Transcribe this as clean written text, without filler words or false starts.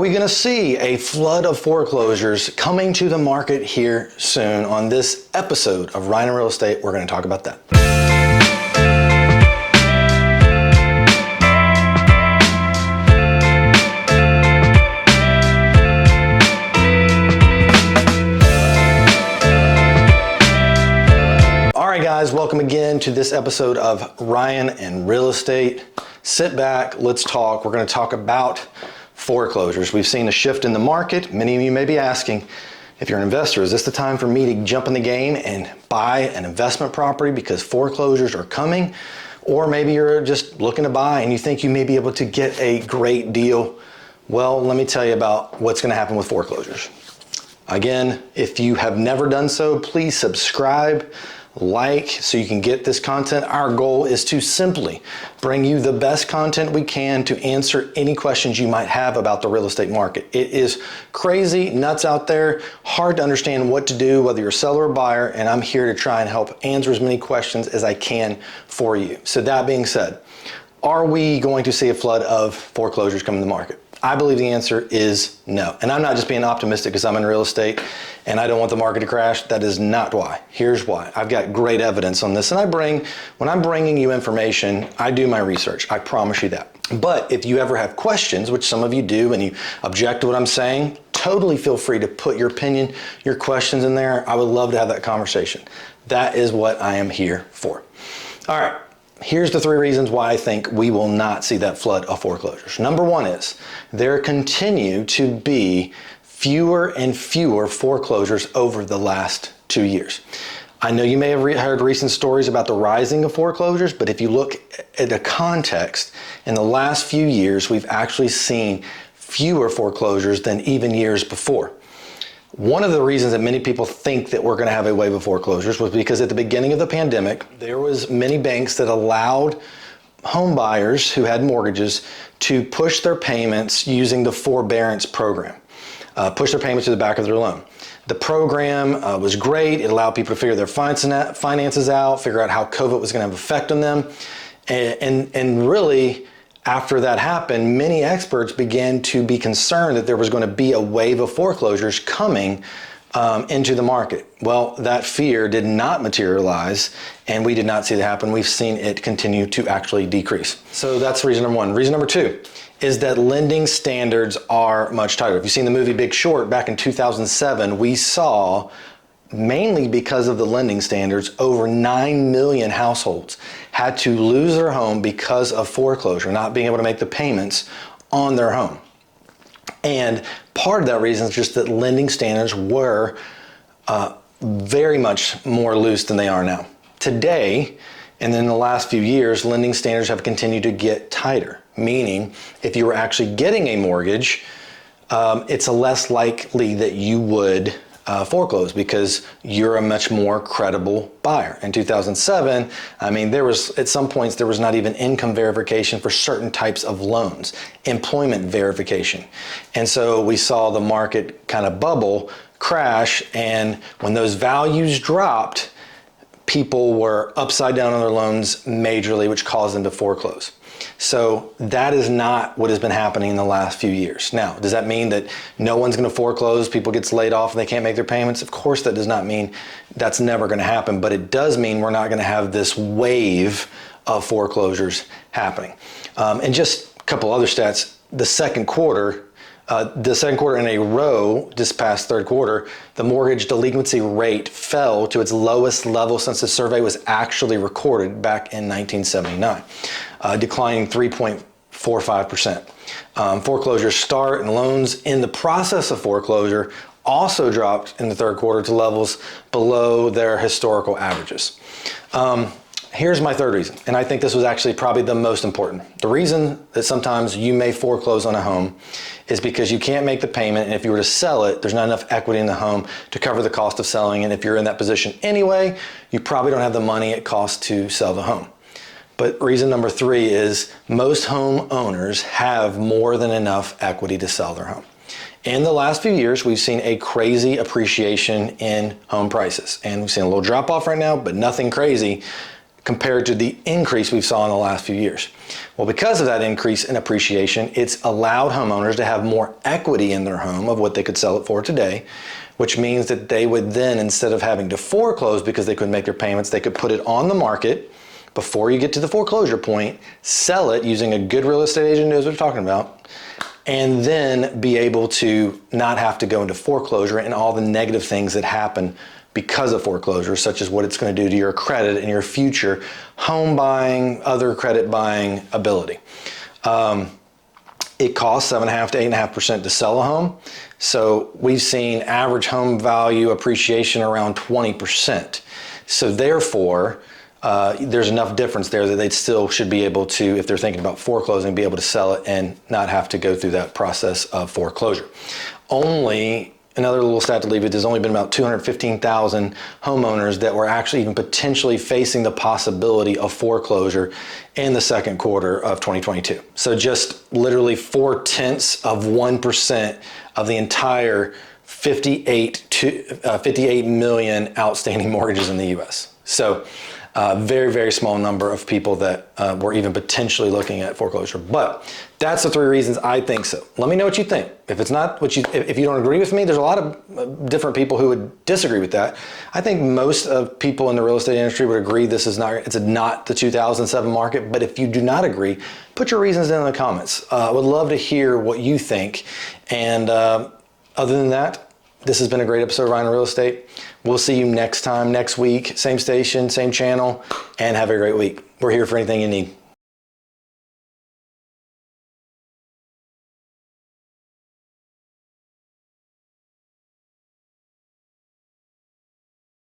we going to see a flood of foreclosures coming to the market here soon? On this episode of Ryan and Real Estate, we're going to talk about that. All right, guys, welcome again to this episode of Ryan and Real Estate. Sit back, let's talk. We're going to talk about foreclosures. We've seen a shift in the market. Many of you may be asking, if you're an investor, is this the time for me to jump in the game and buy an investment property because foreclosures are coming? Or maybe you're just looking to buy and you think you may be able to get a great deal. Well, let me tell you about what's going to happen with foreclosures. Again, if you have never done so, please subscribe, like, so you can get this content. Our goal is to simply bring you the best content we can to answer any questions you might have about the real estate market. It is crazy, nuts out there, hard to understand what to do, whether you're a seller or buyer, and I'm here to try and help answer as many questions as I can for you. So that being said, are we going to see a flood of foreclosures come to the market? I believe the answer is no. And I'm not just being optimistic because I'm in real estate and I don't want the market to crash. That is not why. Here's why. I've got great evidence on this. And when I'm bringing you information, I do my research. I promise you that. But if you ever have questions, which some of you do, and you object to what I'm saying, totally feel free to put your opinion, your questions in there. I would love to have that conversation. That is what I am here for. All right. Here's the 3 reasons why I think we will not see that flood of foreclosures. Number 1 is there continue to be fewer and fewer foreclosures over the last 2 years. I know you may have heard recent stories about the rising of foreclosures, but if you look at the context, in the last few years, we've actually seen fewer foreclosures than even years before. One of the reasons that many people think that we're going to have a wave of foreclosures was because at the beginning of the pandemic, there was many banks that allowed home buyers who had mortgages to push their payments using the forbearance program, push their payments to the back of their loan. The program was great. It allowed people to figure their finances out, figure out how COVID was going to have an effect on them. And really, after that happened, many experts began to be concerned that there was going to be a wave of foreclosures coming into the market. Well, that fear did not materialize, and we did not see that happen. We've seen it continue to actually decrease. So that's reason number 1. Reason number 2 is that lending standards are much tighter. If you've seen the movie Big Short back in 2007, we saw, mainly because of the lending standards, over 9 million households had to lose their home because of foreclosure, not being able to make the payments on their home. And part of that reason is just that lending standards were very much more loose than they are now. Today, and in the last few years, lending standards have continued to get tighter, meaning if you were actually getting a mortgage, it's less likely that you would foreclose because you're a much more credible buyer. In 2007, I mean, at some points there was not even income verification for certain types of loans, employment verification. And so we saw the market kind of bubble, crash, and when those values dropped, people were upside down on their loans majorly, which caused them to foreclose. So that is not what has been happening in the last few years. Now, does that mean that no one's going to foreclose, people get laid off and they can't make their payments? Of course, that does not mean that's never going to happen, but it does mean we're not going to have this wave of foreclosures happening. And just a couple other stats, the second quarter in a row, this past third quarter, the mortgage delinquency rate fell to its lowest level since the survey was actually recorded back in 1979, declining 3.45%. Foreclosure start and loans in the process of foreclosure also dropped in the third quarter to levels below their historical averages. Here's my 3rd reason, and I think this was actually probably the most important. The reason that sometimes you may foreclose on a home is because you can't make the payment, and if you were to sell it, there's not enough equity in the home to cover the cost of selling, and if you're in that position anyway, you probably don't have the money it costs to sell the home. But reason number 3 is most homeowners have more than enough equity to sell their home. In the last few years, we've seen a crazy appreciation in home prices, and we've seen a little drop off right now, but nothing crazy compared to the increase we've saw in the last few years. Well, because of that increase in appreciation, it's allowed homeowners to have more equity in their home of what they could sell it for today, which means that they would then, instead of having to foreclose because they couldn't make their payments, they could put it on the market before you get to the foreclosure point, sell it using a good real estate agent who knows what they're talking about, and then be able to not have to go into foreclosure and all the negative things that happen because of foreclosure, such as what it's going to do to your credit and your future home buying, other credit buying ability. It costs 7.5 to 8.5% to sell a home. So we've seen average home value appreciation around 20%. So therefore, there's enough difference there that they still should be able to, if they're thinking about foreclosing, be able to sell it and not have to go through that process of foreclosure. Another little stat to leave it, there's only been about 215,000 homeowners that were actually even potentially facing the possibility of foreclosure in the second quarter of 2022. So just literally 0.4% of the entire 58 million outstanding mortgages in the US. So very, very small number of people that were even potentially looking at foreclosure. But that's the 3 reasons I think so. Let me know what you think. If it's not what if you don't agree with me, there's a lot of different people who would disagree with that. I think most of people in the real estate industry would agree it's not the 2007 market. But if you do not agree, put your reasons in the comments. I would love to hear what you think. And other than that, this has been a great episode of Ryan Real Estate. We'll see you next time, next week, same station, same channel, and have a great week. We're here for anything you need.